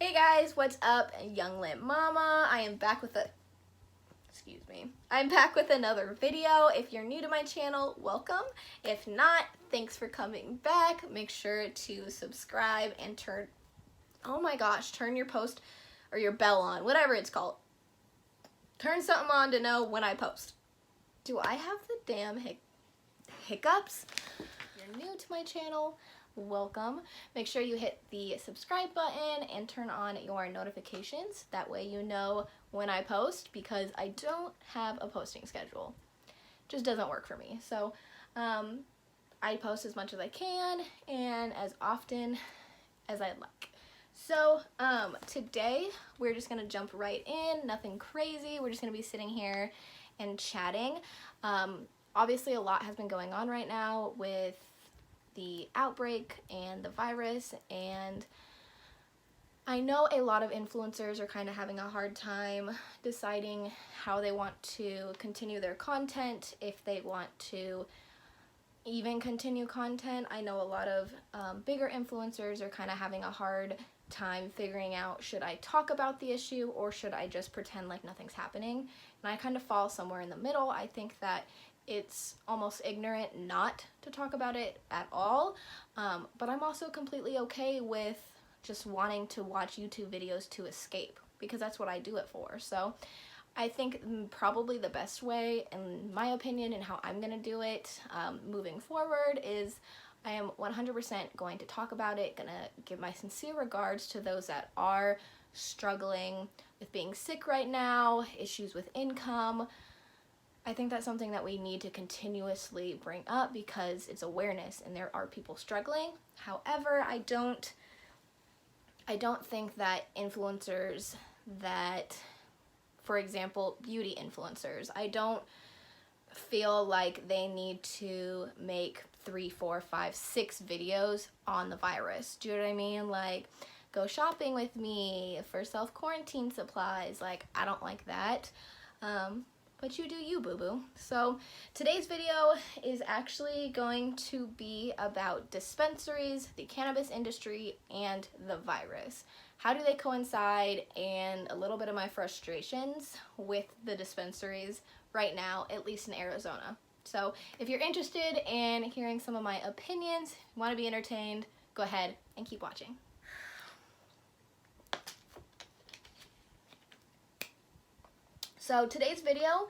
Hey guys, what's up, Younglitmama? I'm back with another video. If you're new to my channel, welcome. If not, thanks for coming back. Make sure to subscribe and turn your post or your bell on, whatever it's called. Turn something on to know when I post. Do I have the damn hiccups? If you're new to my channel, welcome. Make sure you hit the subscribe button and turn on your notifications. That way you know when I post, because I don't have a posting schedule. It just doesn't work for me. So I post as much as I can and as often as I'd like. So today we're just gonna jump right in, nothing crazy. We're just gonna be sitting here and chatting. Obviously a lot has been going on right now with the outbreak and the virus, and I know a lot of influencers are kind of having a hard time deciding how they want to continue their content, if they want to even continue content. I know a lot of bigger influencers are kind of having a hard time figuring out, should I talk about the issue or should I just pretend like nothing's happening? And I kind of fall somewhere in the middle. I think that it's almost ignorant not to talk about it at all, but I'm also completely okay with just wanting to watch YouTube videos to escape, because that's what I do it for. So I think probably the best way, in my opinion, and how I'm gonna do it moving forward, is I am 100% going to talk about it, gonna give my sincere regards to those that are struggling with being sick right now, issues with income. I think that's something that we need to continuously bring up because it's awareness and there are people struggling. However, I don't think that influencers that, for example, beauty influencers, I don't feel like they need to make 3, 4, 5, 6 videos on the virus. Do you know what I mean? Like, go shopping with me for self-quarantine supplies. Like, I don't like that. But you do you, boo-boo. So today's video is actually going to be about dispensaries, the cannabis industry, and the virus. How do they coincide, and a little bit of my frustrations with the dispensaries right now, at least in Arizona. So if you're interested in hearing some of my opinions, want to be entertained, go ahead and keep watching. So today's video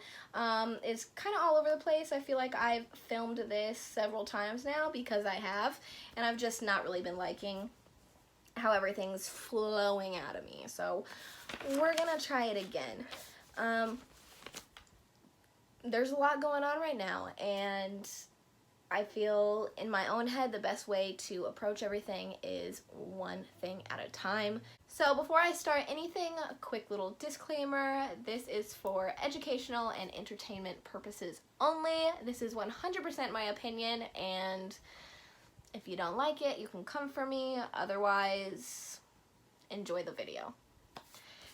is kind of all over the place. I feel like I've filmed this several times now, because I have, and I've just not really been liking how everything's flowing out of me. So we're gonna try it again. There's a lot going on right now, and I feel in my own head the best way to approach everything is one thing at a time. So before I start anything, a quick little disclaimer. This is for educational and entertainment purposes only. This is 100% my opinion, and if you don't like it, you can come for me. Otherwise, enjoy the video.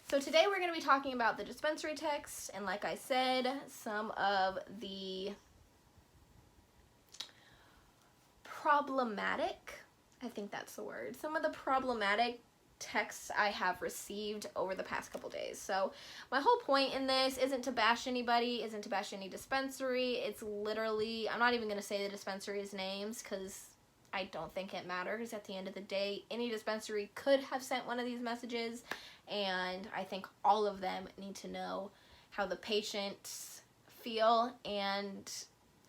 So today we're going to be talking about the dispensary text, and like I said, some of the problematic, I think that's the word, some of the problematic texts I have received over the past couple days. So my whole point in this isn't to bash anybody, isn't to bash any dispensary. It's literally, I'm not even going to say the dispensary's names because I don't think it matters. At the end of the day, any dispensary could have sent one of these messages, and I think all of them need to know how the patients feel and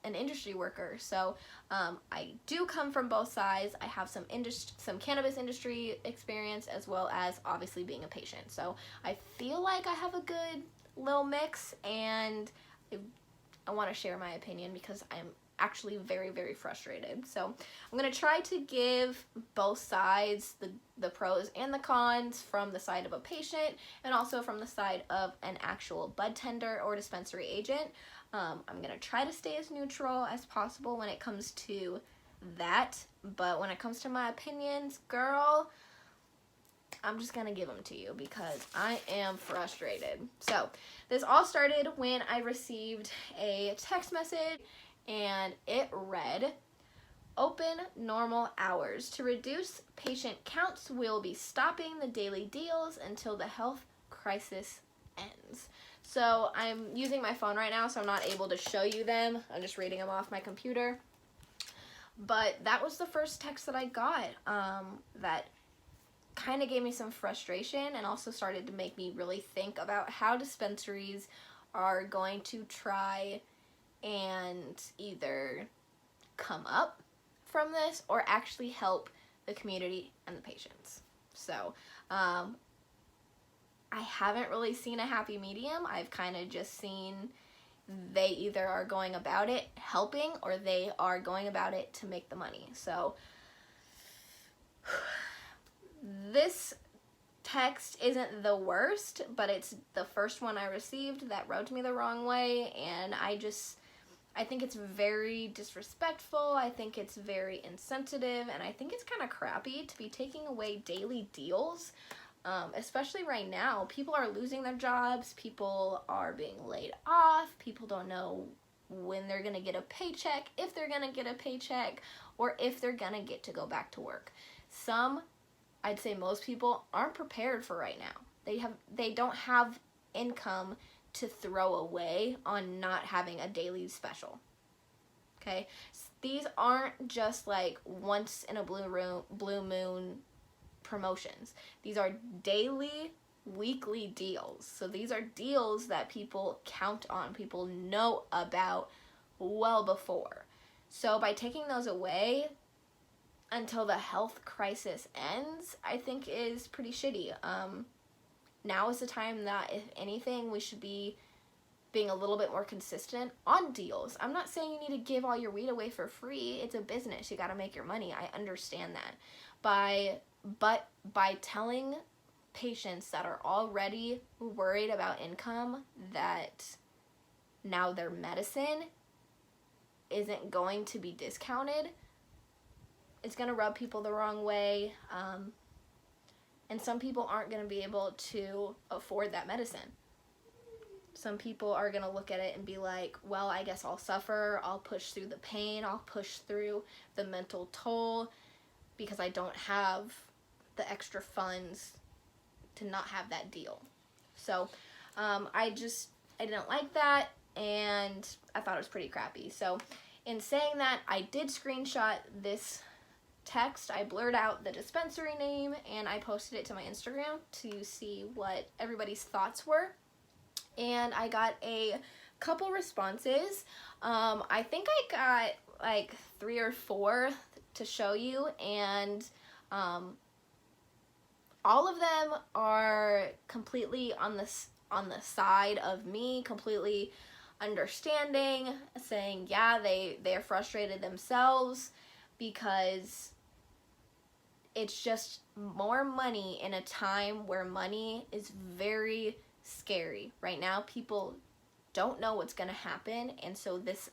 an industry worker. So I do come from both sides. I have some cannabis industry experience, as well as obviously being a patient. So I feel like I have a good little mix, and I want to share my opinion because I'm actually very, very frustrated. So I'm going to try to give both sides, the pros and the cons, from the side of a patient and also from the side of an actual bud tender or dispensary agent. I'm going to try to stay as neutral as possible when it comes to that, but when it comes to my opinions, girl, I'm just going to give them to you because I am frustrated. So this all started when I received a text message, and it read, open normal hours. To reduce patient counts, we'll be stopping the daily deals until the health crisis ends. So I'm using my phone right now, so I'm not able to show you them. I'm just reading them off my computer. But that was the first text that I got that kind of gave me some frustration and also started to make me really think about how dispensaries are going to try and either come up from this or actually help the community and the patients. So I haven't really seen a happy medium. I've kind of just seen they either are going about it helping or they are going about it to make the money. So this text isn't the worst, but it's the first one I received that rubbed me the wrong way, and I think it's very disrespectful. I think it's very insensitive, and I think it's kind of crappy to be taking away daily deals. Especially right now, people are losing their jobs, people are being laid off, people don't know when they're gonna get a paycheck, if they're gonna get a paycheck, or if they're gonna get to go back to work. I'd say most people aren't prepared for right now. They don't have income to throw away on not having a daily special. Okay? These aren't just like once in a blue moon promotions. These are daily, weekly deals. So these are deals that people count on, people know about well before. So by taking those away until the health crisis ends, I think is pretty shitty. Now is the time that, if anything, we should be being a little bit more consistent on deals. I'm not saying you need to give all your weed away for free. It's a business. You got to make your money. I understand that. But by telling patients that are already worried about income that now their medicine isn't going to be discounted, it's going to rub people the wrong way. And some people aren't going to be able to afford that medicine. Some people are going to look at it and be like, well, I guess I'll suffer. I'll push through the pain. I'll push through the mental toll because I don't have the extra funds to not have that deal. So I didn't like that, and I thought it was pretty crappy. So in saying that, I did screenshot this text. I blurred out the dispensary name and I posted it to my Instagram to see what everybody's thoughts were, and I got a couple responses. I think I got like 3 or 4 to show you, and all of them are completely on the side of me, completely understanding, saying yeah, they're frustrated themselves because it's just more money in a time where money is very scary. Right now, people don't know what's going to happen, and so this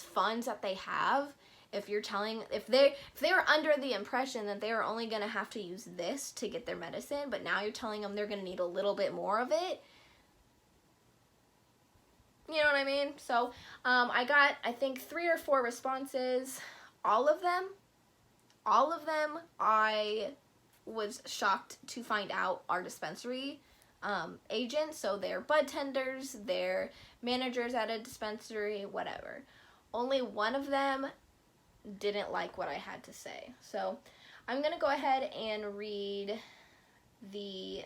funds that they have, if they were under the impression that they were only going to have to use this to get their medicine, but now you're telling them they're going to need a little bit more of it, you know what I mean? So I got, I think, 3 or 4 responses. All of them I was shocked to find out are dispensary agents. So they're bud tenders, they're managers at a dispensary, whatever. Only one of them didn't like what I had to say. So I'm going to go ahead and read the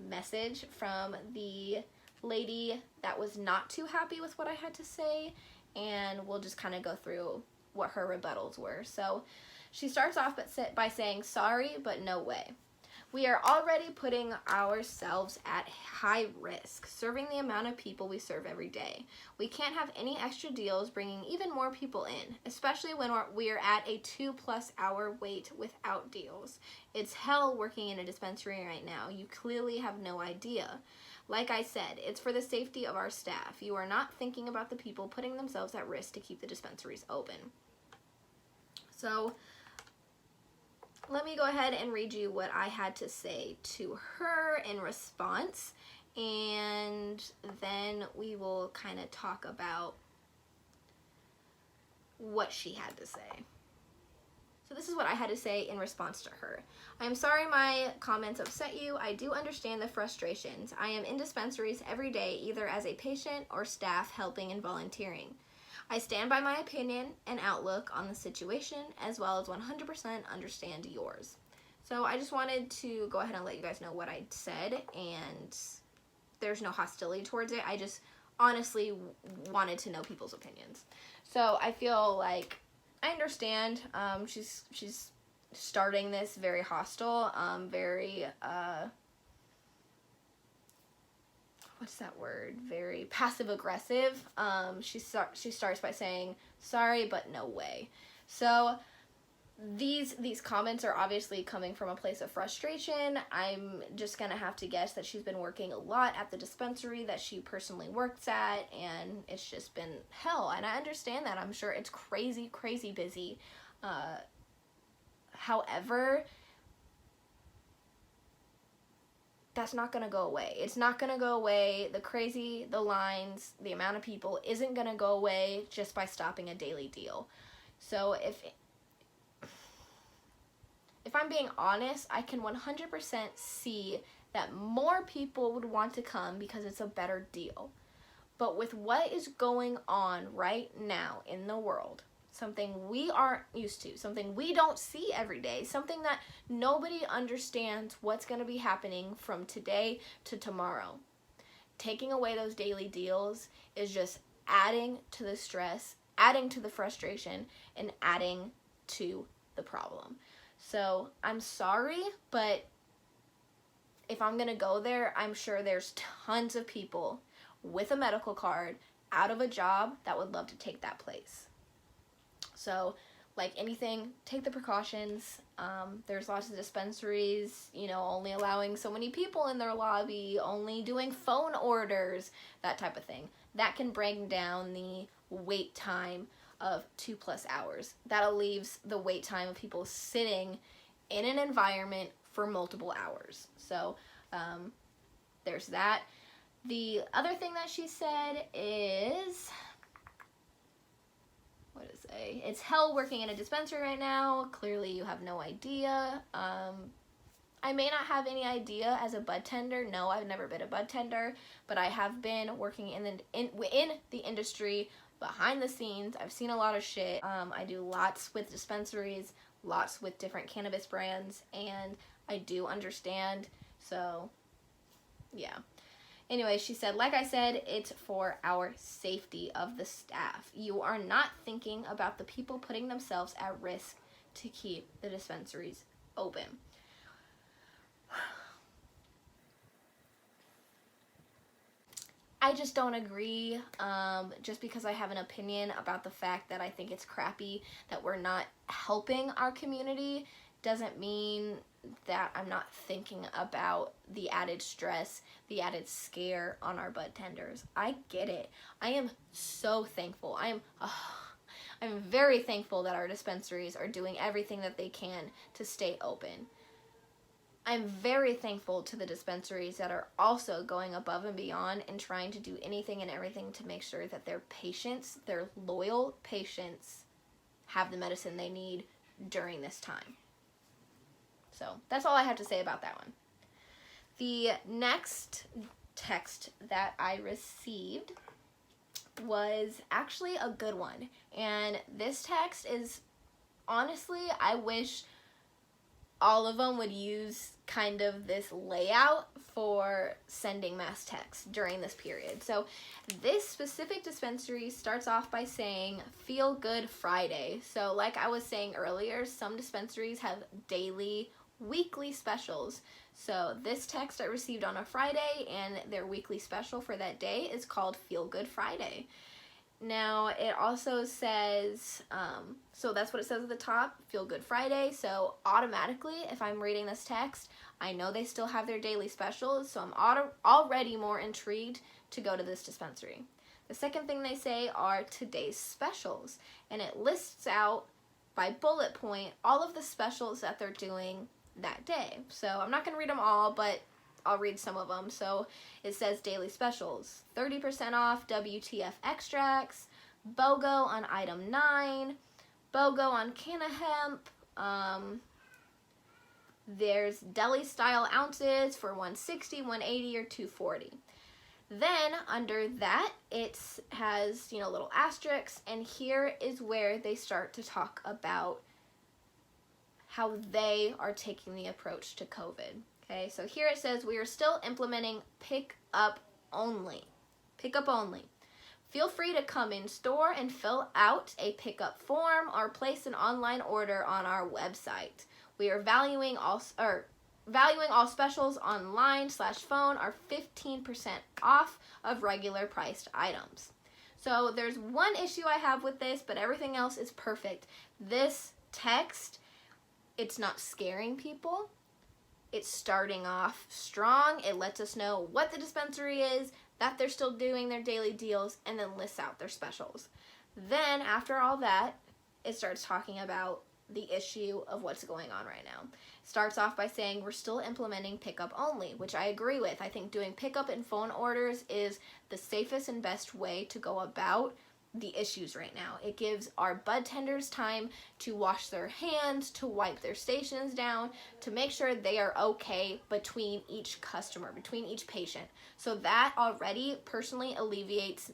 message from the lady that was not too happy with what I had to say, and we'll just kind of go through what her rebuttals were. So she starts off by saying, "Sorry, but no way. We are already putting ourselves at high risk, serving the amount of people we serve every day. We can't have any extra deals bringing even more people in, especially when we are at a 2+ hour wait without deals. It's hell working in a dispensary right now. You clearly have no idea. Like I said, it's for the safety of our staff. You are not thinking about the people putting themselves at risk to keep the dispensaries open." So let me go ahead and read you what I had to say to her in response, and then we will kind of talk about what she had to say. So this is what I had to say in response to her. I am sorry my comments upset you. I do understand the frustrations. I am in dispensaries every day, either as a patient or staff helping and volunteering. I stand by my opinion and outlook on the situation, as well as 100% understand yours. So I just wanted to go ahead and let you guys know what I said, and there's no hostility towards it. I just honestly wanted to know people's opinions. So I feel like I understand. She's starting this very hostile, very what's that word? Very passive aggressive. She starts by saying sorry, but no way. So these comments are obviously coming from a place of frustration. I'm just gonna have to guess that she's been working a lot at the dispensary that she personally works at, and it's just been hell. And I understand that. I'm sure it's crazy busy. However, that's not gonna go away. It's not gonna go away. The lines, the amount of people isn't gonna go away just by stopping a daily deal. So if I'm being honest, I can 100% see that more people would want to come because it's a better deal. But with what is going on right now in the world, something we aren't used to, something we don't see every day, something that nobody understands what's going to be happening from today to tomorrow. Taking away those daily deals is just adding to the stress, adding to the frustration, and adding to the problem. So I'm sorry, but if I'm going to go there, I'm sure there's tons of people with a medical card out of a job that would love to take that place. So like anything, take the precautions. There's lots of dispensaries, only allowing so many people in their lobby, only doing phone orders, that type of thing. That can bring down the wait time of 2+ hours. That'll leaves the wait time of people sitting in an environment for multiple hours. So there's that. The other thing that she said is, it's hell working in a dispensary right now. Clearly you have no idea. I may not have any idea as a bud tender. No, I've never been a bud tender, but I have been working in the industry behind the scenes. I've seen a lot of shit. I do lots with dispensaries, lots with different cannabis brands, and I do understand. So yeah. Anyway, she said, like I said, it's for our safety of the staff. You are not thinking about the people putting themselves at risk to keep the dispensaries open. I just don't agree, just because I have an opinion about the fact that I think it's crappy that we're not helping our community doesn't mean that I'm not thinking about the added stress, the added scare on our bud tenders. I get it. I am so thankful. I'm very thankful that our dispensaries are doing everything that they can to stay open. I'm very thankful to the dispensaries that are also going above and beyond and trying to do anything and everything to make sure that their patients, their loyal patients, have the medicine they need during this time. So that's all I have to say about that one. The next text that I received was actually a good one. And this text is, honestly, I wish all of them would use kind of this layout for sending mass texts during this period. So this specific dispensary starts off by saying Feel Good Friday. So like I was saying earlier, some dispensaries have daily, weekly specials. So this text I received on a Friday, and their weekly special for that day is called Feel Good Friday. Now it also says, so that's what it says at the top, Feel Good Friday. So automatically, if I'm reading this text, I know they still have their daily specials, so I'm already more intrigued to go to this dispensary. The second thing they say are today's specials, and it lists out by bullet point all of the specials that they're doing that day. So I'm not going to read them all, but I'll read some of them. So it says daily specials, 30% off WTF extracts, BOGO on item 9, BOGO on can of hemp. There's deli style ounces for 160, 180, or 240. Then under that, it has, little asterisks, and here is where they start to talk about how they are taking the approach to COVID. Okay, so here it says, we are still implementing pick up only. Pick up only. Feel free to come in store and fill out a pickup form or place an online order on our website. We are valuing all specials online/phone are 15% off of regular priced items. So there's one issue I have with this, but everything else is perfect. This text, it's not scaring people. It's starting off strong. It lets us know what the dispensary is, that they're still doing their daily deals, and then lists out their specials. Then after all that, it starts talking about the issue of what's going on right now. It starts off by saying we're still implementing pickup only, which I agree with. I think doing pickup and phone orders is the safest and best way to go about the issues right now. It gives our bud tenders time to wash their hands, to wipe their stations down, to make sure they are okay between each customer, between each patient. So that already personally alleviates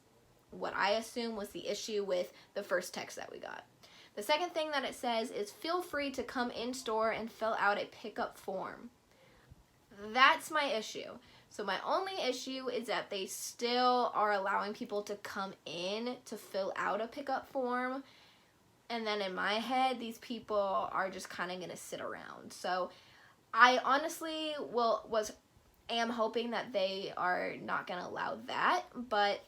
what I assume was the issue with the first text that we got. The second thing that it says is feel free to come in store and fill out a pickup form. That's my issue. So my only issue is that they still are allowing people to come in to fill out a pickup form. And then in my head, these people are just kind of going to sit around. So I honestly am hoping that they are not going to allow that, but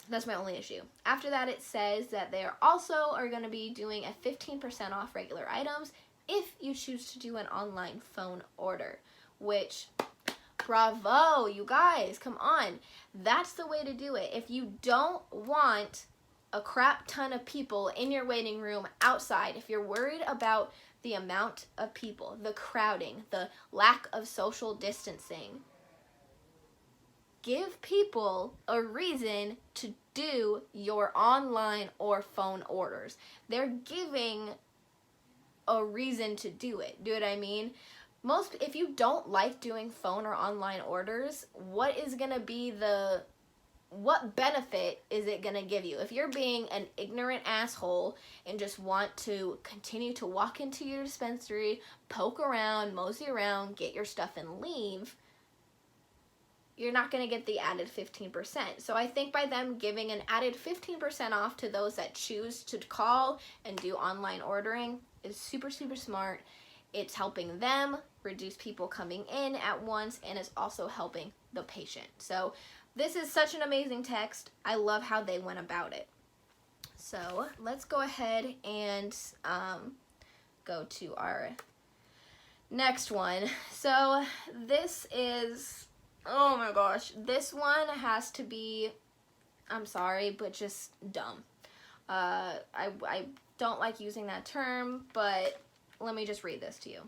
that's my only issue. After that, it says that they are going to be doing a 15% off regular items if you choose to do an online phone order, which, bravo, you guys, come on. That's the way to do it. If you don't want a crap ton of people in your waiting room outside, if you're worried about the amount of people, the crowding, the lack of social distancing, give people a reason to do your online or phone orders. They're giving a reason to do it. Do what I mean? If you don't like doing phone or online orders, what benefit is it gonna give you? If you're being an ignorant asshole and just want to continue to walk into your dispensary, poke around, mosey around, get your stuff and leave, you're not going to get the added 15%. So I think by them giving an added 15% off to those that choose to call and do online ordering is super, super smart. It's helping them reduce people coming in at once, and it's also helping the patient. So this is such an amazing text. I love how they went about it. So let's go ahead and go to our next one. So this is, oh my gosh, this one has to be, I'm sorry, but just dumb. I don't like using that term, but let me just read this to you.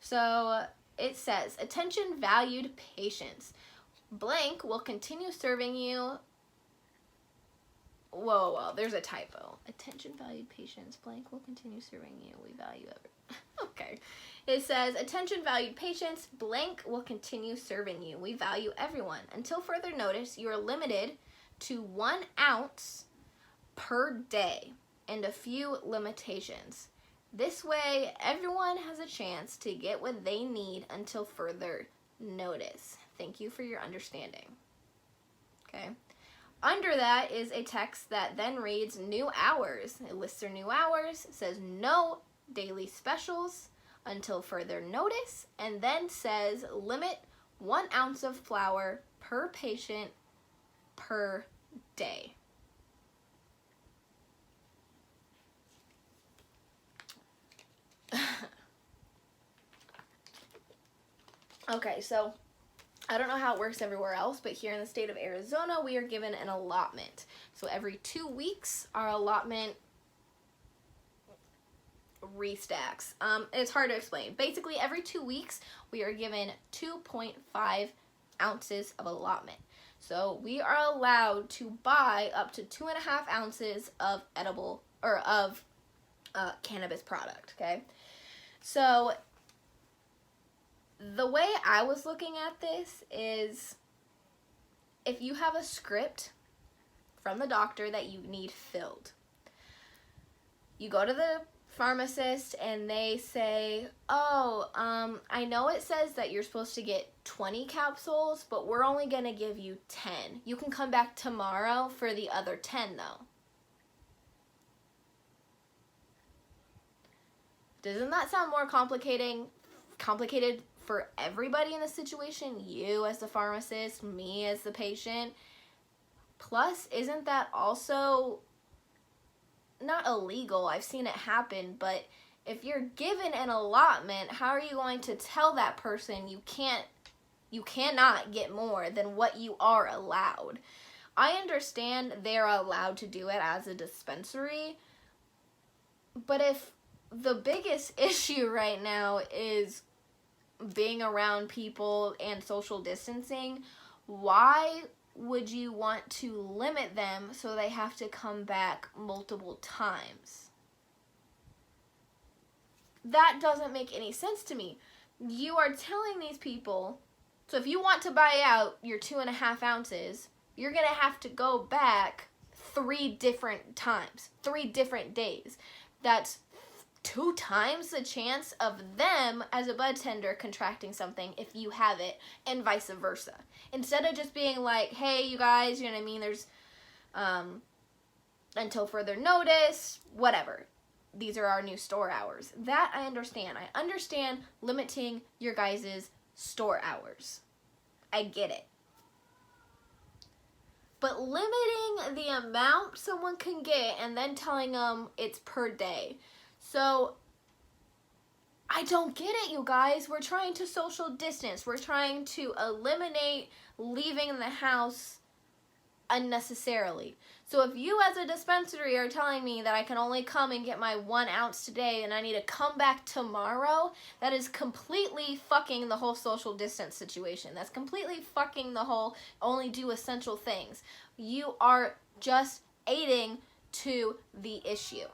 So it says, attention valued patients. Blank will continue serving you. Whoa, there's a typo. Attention valued patients, blank will continue serving you. We value everyone. Okay. It says, attention valued patients, blank will continue serving you. We value everyone. Until further notice, you are limited to 1 ounce per day and a few limitations. This way, everyone has a chance to get what they need until further notice. Thank you for your understanding. Okay. Under that is a text that then reads new hours. It lists their new hours, says no daily specials until further notice, and then says limit 1 ounce of flour per patient per day. Okay, so I don't know how it works everywhere else, but here in the state of Arizona, we are given an allotment. So every 2 weeks, our allotment restacks. It's hard to explain. Basically, every 2 weeks, we are given 2.5 ounces of allotment. So we are allowed to buy up to 2.5 ounces of edible or of cannabis product, okay? So the way I was looking at this is, if you have a script from the doctor that you need filled, you go to the pharmacist and they say, oh, I know it says that you're supposed to get 20 capsules, but we're only going to give you 10. You can come back tomorrow for the other 10 though. Doesn't that sound more complicated for everybody in the situation? You as the pharmacist, me as the patient. Plus, isn't that also not illegal? I've seen it happen, but if you're given an allotment, how are you going to tell that person you cannot get more than what you are allowed? I understand they're allowed to do it as a dispensary, but if the biggest issue right now is being around people and social distancing, why would you want to limit them so they have to come back multiple times? That doesn't make any sense to me. You are telling these people, so if you want to buy out your 2.5 ounces, you're going to have to go back 3 different times, 3 different days. That's 2 times the chance of them as a bud tender contracting something if you have it, and vice versa. Instead of just being like, hey, you guys, you know what I mean, there's until further notice, whatever. These are our new store hours. That I understand. I understand limiting your guys' store hours. I get it. But limiting the amount someone can get and then telling them it's per day. So, I don't get it, you guys. We're trying to social distance. We're trying to eliminate leaving the house unnecessarily. So if you as a dispensary are telling me that I can only come and get my 1 ounce today and I need to come back tomorrow, that is completely fucking the whole social distance situation. That's completely fucking the whole only do essential things. You are just aiding to the issue.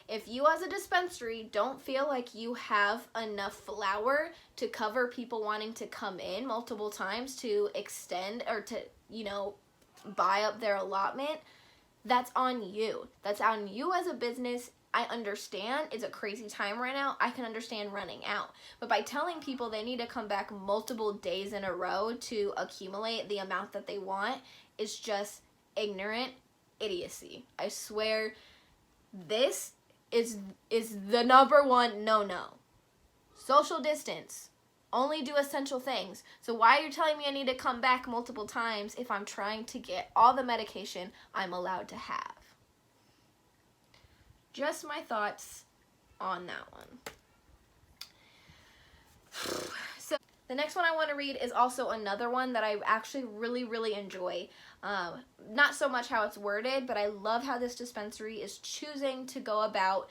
If you as a dispensary don't feel like you have enough flour to cover people wanting to come in multiple times to extend or to, buy up their allotment, that's on you. That's on you as a business. I understand it's a crazy time right now. I can understand running out. But by telling people they need to come back multiple days in a row to accumulate the amount that they want is just ignorant idiocy. I swear this is the number one no. Social distance. Only do essential things. So why are you telling me I need to come back multiple times if I'm trying to get all the medication I'm allowed to have? Just my thoughts on that one. So the next one I want to read is also another one that I actually really enjoy. Not so much how it's worded, but I love how this dispensary is choosing to go about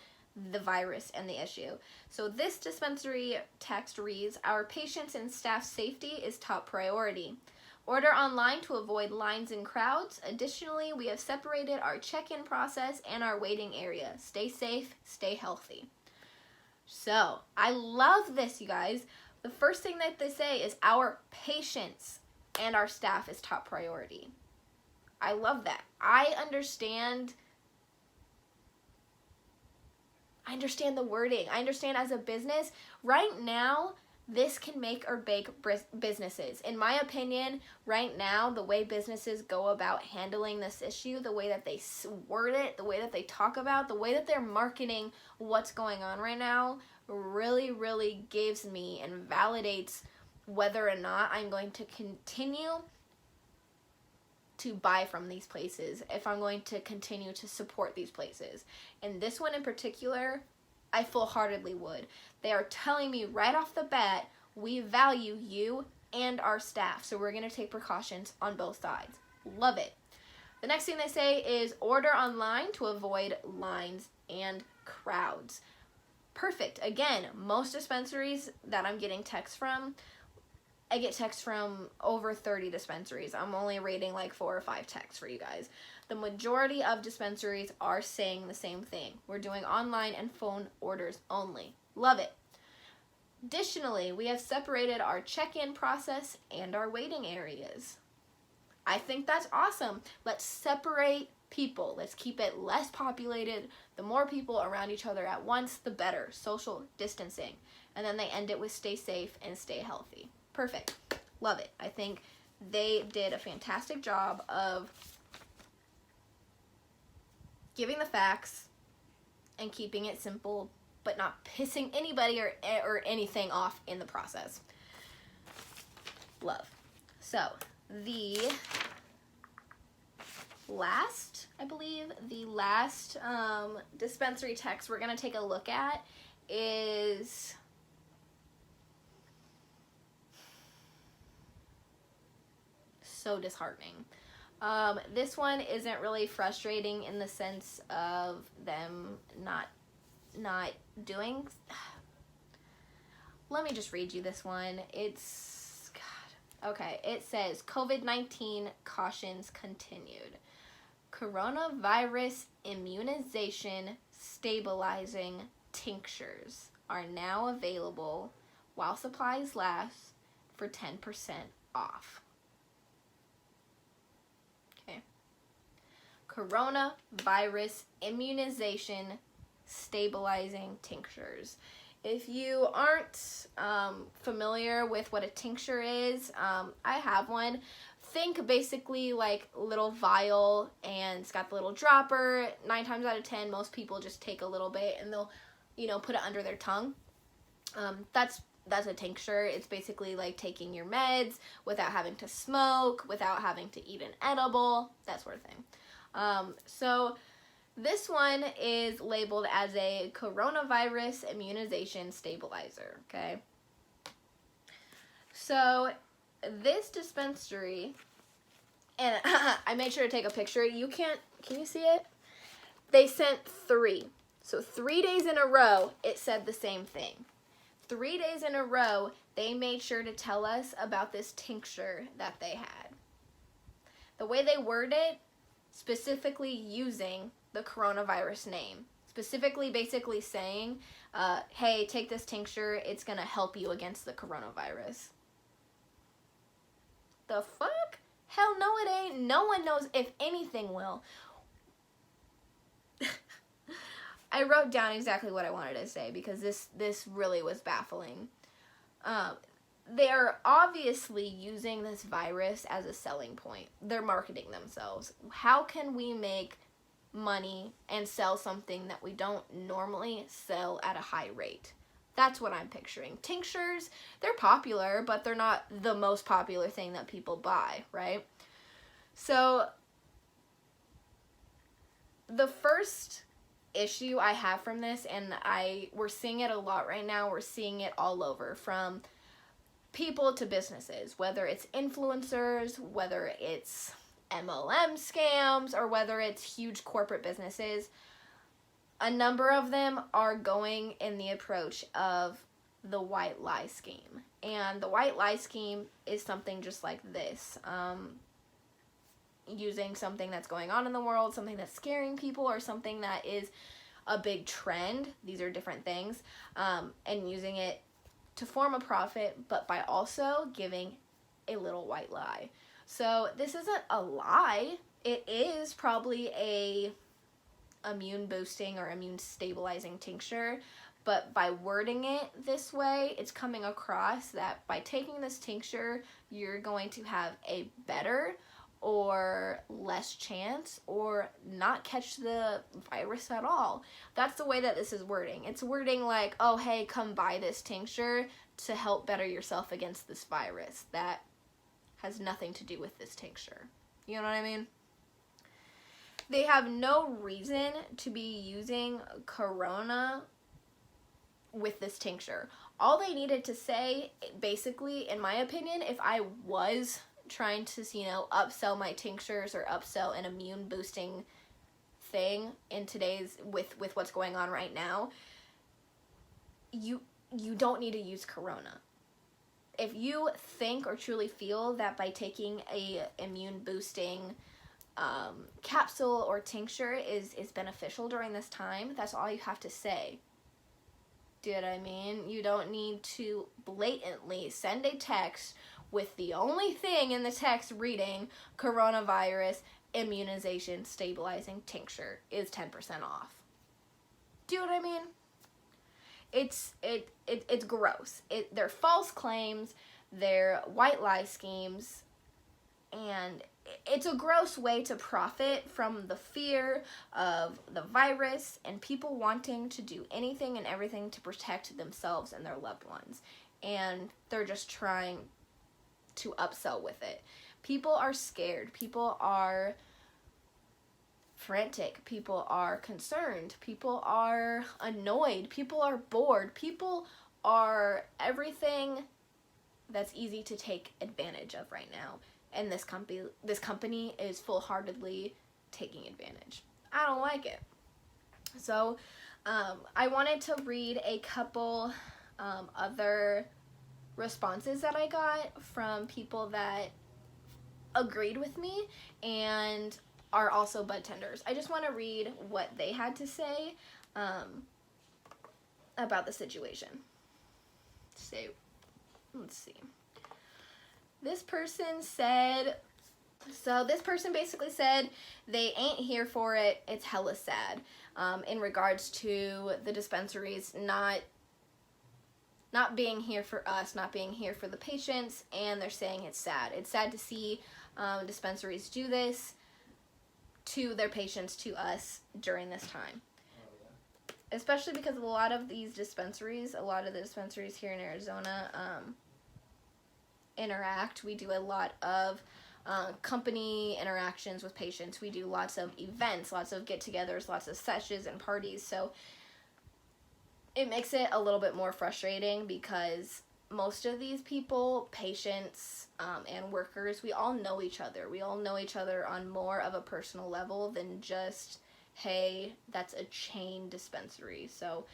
the virus and the issue. So this dispensary text reads, "Our patients and staff safety is top priority. Order online to avoid lines and crowds. Additionally, we have separated our check-in process and our waiting area. Stay safe, stay healthy." So, I love this, you guys. The first thing that they say is our patients and our staff is top priority. I love that. I understand the wording. I understand as a business, right now, this can make or break businesses. In my opinion, right now, the way businesses go about handling this issue, the way that they word it, the way that they talk about, the way that they're marketing what's going on right now, really gives me and validates whether or not I'm going to continue to buy from these places, if I'm going to continue to support these places. And this one in particular, I full-heartedly would. They are telling me right off the bat, we value you and our staff, so we're going to take precautions on both sides. Love it. The next thing they say is order online to avoid lines and crowds. Perfect. Again, most dispensaries that I'm getting texts from, I get texts from over 30 dispensaries. I'm only rating like 4 or 5 texts for you guys. The majority of dispensaries are saying the same thing. We're doing online and phone orders only. Love it. Additionally, we have separated our check-in process and our waiting areas. I think that's awesome. Let's separate people. Let's keep it less populated. The more people around each other at once, the better. Social distancing. And then they end it with stay safe and stay healthy. Perfect. Love it. I think they did a fantastic job of giving the facts and keeping it simple, but not pissing anybody or anything off in the process. Love. So, the last dispensary text we're going to take a look at is so disheartening. This one isn't really frustrating in the sense of them not doing. Let me just read you this one. It's, God. Okay, it says, COVID-19 cautions continued. Coronavirus immunization stabilizing tinctures are now available while supplies last for 10% off. Okay. Coronavirus immunization stabilizing tinctures. If you aren't familiar with what a tincture is, I have one. Think basically like little vial, and it's got the little dropper. 9 times out of 10, most people just take a little bit and they'll, put it under their tongue. That's a tincture. It's basically like taking your meds without having to smoke, without having to eat an edible, that sort of thing. So this one is labeled as a coronavirus immunization stabilizer, okay? So this dispensary, and I made sure to take a picture. Can you see it? They sent 3. So 3 days in a row, it said the same thing. 3 days in a row, they made sure to tell us about this tincture that they had. The way they word it, specifically using the coronavirus name. Specifically, basically saying, hey, take this tincture, it's gonna help you against the coronavirus. The fuck? Hell no it ain't. No one knows if anything will. I wrote down exactly what I wanted to say because this really was baffling. They're obviously using this virus as a selling point. They're marketing themselves. How can we make money and sell something that we don't normally sell at a high rate? That's what I'm picturing. Tinctures, they're popular, but they're not the most popular thing that people buy, right? So the first issue I have from this, and we're seeing it a lot right now, we're seeing it all over, from people to businesses, whether it's influencers, whether it's MLM scams, or whether it's huge corporate businesses. A number of them are going in the approach of the white lie scheme. And the white lie scheme is something just like this. Using something that's going on in the world, something that's scaring people, or something that is a big trend. These are different things. And using it to form a profit, but by also giving a little white lie. So this isn't a lie. It is probably a immune boosting or immune stabilizing tincture, but by wording it this way, it's coming across that by taking this tincture, you're going to have a better or less chance or not catch the virus at all. That's the way that this is wording. It's wording like, oh, hey, come buy this tincture to help better yourself against this virus. That has nothing to do with this tincture. You know what I mean? They have no reason to be using Corona with this tincture. All they needed to say, basically, in my opinion, if I was trying to, upsell my tinctures or upsell an immune boosting thing in today's, with what's going on right now, you don't need to use Corona. if you think or truly feel that by taking a immune boosting capsule or tincture is beneficial during this time, that's all you have to say. Do you know what I mean? You don't need to blatantly send a text with the only thing in the text reading coronavirus immunization stabilizing tincture is 10% off. Do you know what I mean? It's gross. They're false claims, they're white lie schemes, and it's a gross way to profit from the fear of the virus and people wanting to do anything and everything to protect themselves and their loved ones. And they're just trying to upsell with it. People are scared. People are frantic. People are concerned. People are annoyed. People are bored. People are everything that's easy to take advantage of right now. And this company is full-heartedly taking advantage. I don't like it. So I wanted to read a couple other responses that I got from people that agreed with me and are also bud tenders. I just want to read what they had to say about the situation. So, let's see. This person basically said they ain't here for it. It's hella sad. In regards to the dispensaries not being here for us, not being here for the patients, and they're saying it's sad. It's sad to see dispensaries do this to their patients, to us, during this time. Especially because a lot of the dispensaries here in Arizona interact. We do a lot of company interactions with patients. We do lots of events, lots of get-togethers, lots of sessions and parties. So it makes it a little bit more frustrating because most of these people, patients and workers, we all know each other. We all know each other on more of a personal level than just, hey, that's a chain dispensary. So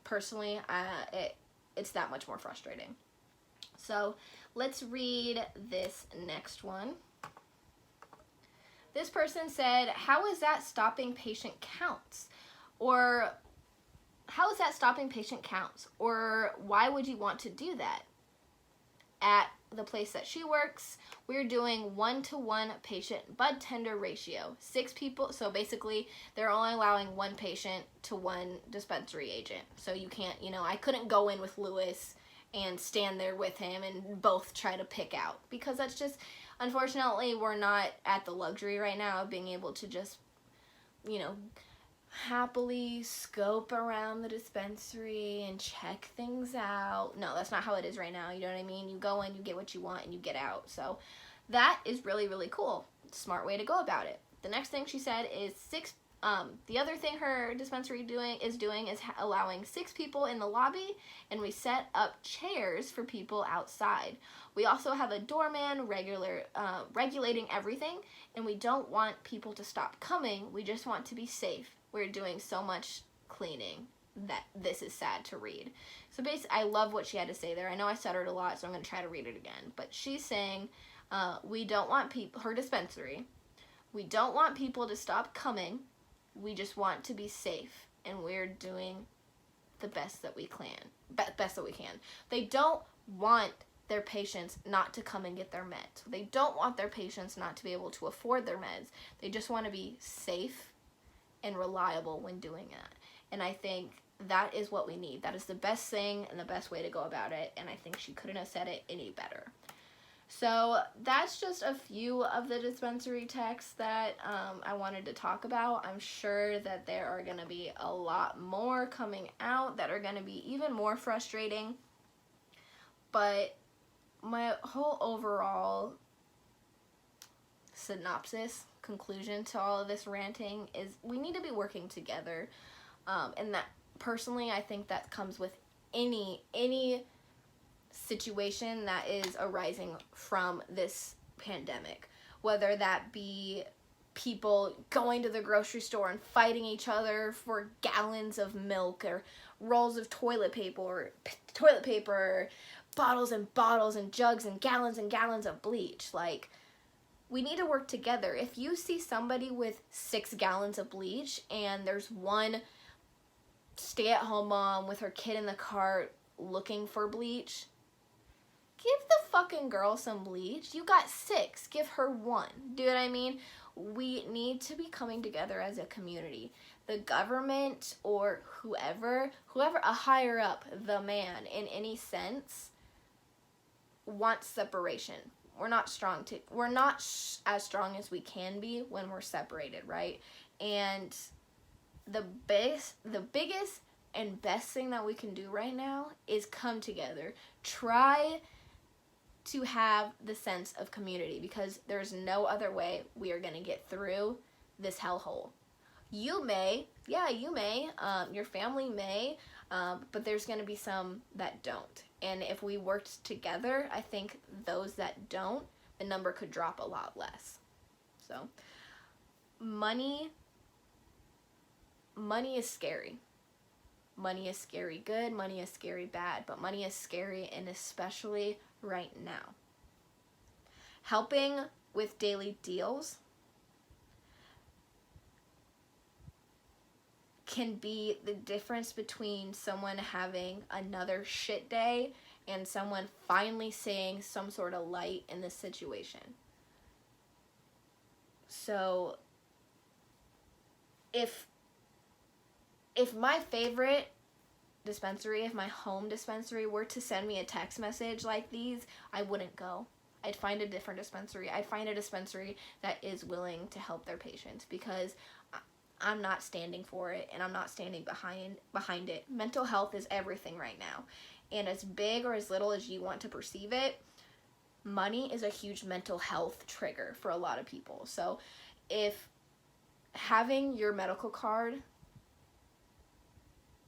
personally, it's that much more frustrating. So let's read this next one. This person said, how is that stopping patient counts? Or how is that stopping patient counts? Or why would you want to do that? At the place that she works, we're doing 1-to-1 patient bud tender ratio. 6 people, so basically they're only allowing 1 patient to 1 dispensary agent. So you can't, I couldn't go in with Lewis and stand there with him and both try to pick out, because that's just, unfortunately, we're not at the luxury right now of being able to just, happily scope around the dispensary and check things out. No, that's not how it is right now. You know what I mean? You go in, you get what you want, and you get out. So that is really, really cool. Smart way to go about it. The next thing she said is the other thing her dispensary is allowing 6 people in the lobby, and we set up chairs for people outside. We also have a doorman regulating everything, and we don't want people to stop coming. We just want to be safe. We're doing so much cleaning that this is sad to read. So basically, I love what she had to say there. I know I stuttered a lot, so I'm going to try to read it again. But she's saying, we don't want her dispensary, we don't want people to stop coming. We just want to be safe, and we're doing the best that we can. They don't want their patients not to come and get their meds. They don't want their patients not to be able to afford their meds. They just want to be safe and reliable when doing that. And I think that is what we need. That is the best thing and the best way to go about it, and I think she couldn't have said it any better. So that's just a few of the dispensary texts that I wanted to talk about. I'm sure that there are going to be a lot more coming out that are going to be even more frustrating. But my whole overall conclusion to all of this ranting is we need to be working together. And that, personally, I think that comes with any situation that is arising from this pandemic, whether that be people going to the grocery store and fighting each other for gallons of milk or rolls of toilet paper, bottles and bottles and jugs and gallons of bleach. Like, we need to work together. If you see somebody with 6 gallons of bleach and there's one stay-at-home mom with her kid in the cart looking for bleach, give the fucking girl some bleach. You got 6, give her 1. Do you know what I mean? We need to be coming together as a community. The government or whoever a higher up, the man in any sense, wants separation. We're not as strong as we can be when we're separated, right? And the biggest and best thing that we can do right now is come together. Try to have the sense of community, because there's no other way we are going to get through this hellhole. You may, your family may, but there's going to be some that don't. And if we worked together, I think those that don't, the number could drop a lot less. So, money is scary. Money is scary good, money is scary bad, but money is scary, and especially right now. Helping with daily deals can be the difference between someone having another shit day and someone finally seeing some sort of light in this situation. So if my favorite dispensary, if my home dispensary were to send me a text message like these, I wouldn't go. I'd find a different dispensary. I'd find a dispensary that is willing to help their patients, because I'm not standing for it, and I'm not standing behind it. Mental health is everything right now. And as big or as little as you want to perceive it, money is a huge mental health trigger for a lot of people. So if having your medical card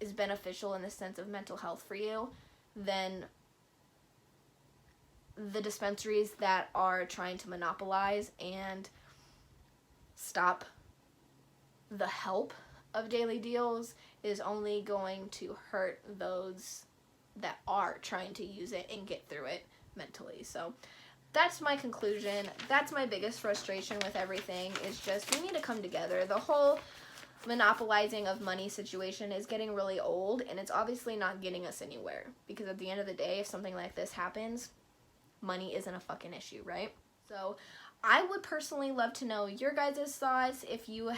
is beneficial in the sense of mental health for you, then the dispensaries that are trying to monopolize and stop the help of daily deals is only going to hurt those that are trying to use it and get through it mentally. So that's my conclusion. That's my biggest frustration with everything, is just we need to come together. The whole monopolizing of money situation is getting really old, and it's obviously not getting us anywhere, because at the end of the day, if something like this happens, money isn't a fucking issue, right? So I would personally love to know your guys' thoughts. If you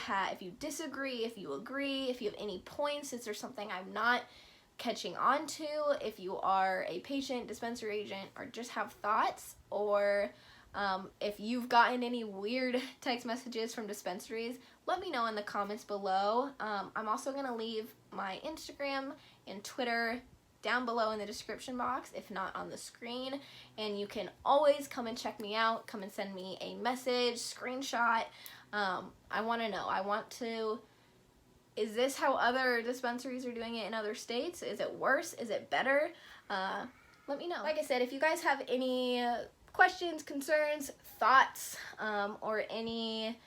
disagree, if you agree, if you have any points, is there something I'm not catching on to, if you are a patient, dispensary agent, or just have thoughts, or if you've gotten any weird text messages from dispensaries, let me know in the comments below. I'm also going to leave my Instagram and Twitter down below in the description box, if not on the screen, and you can always come and check me out. Come and send me a message, screenshot. I want to know. Is this how other dispensaries are doing it in other states? Is it worse? Is it better? Let me know. Like I said, if you guys have any questions, concerns, thoughts, or any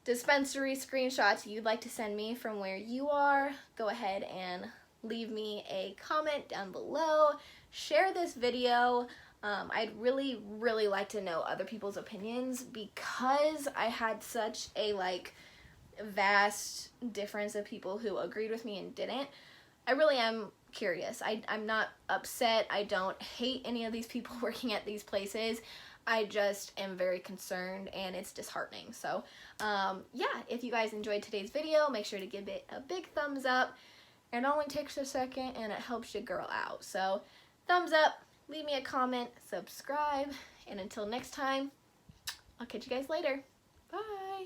dispensary screenshots you'd like to send me from where you are, go ahead and leave me a comment down below. Share this video. I'd really, really like to know other people's opinions, because I had such a vast difference of people who agreed with me and didn't. I really am curious. I'm not upset. I don't hate any of these people working at these places. I just am very concerned, and it's disheartening. So yeah, if you guys enjoyed today's video, make sure to give it a big thumbs up. It only takes a second, and it helps your girl out. So thumbs up, leave me a comment, subscribe, and until next time, I'll catch you guys later. Bye.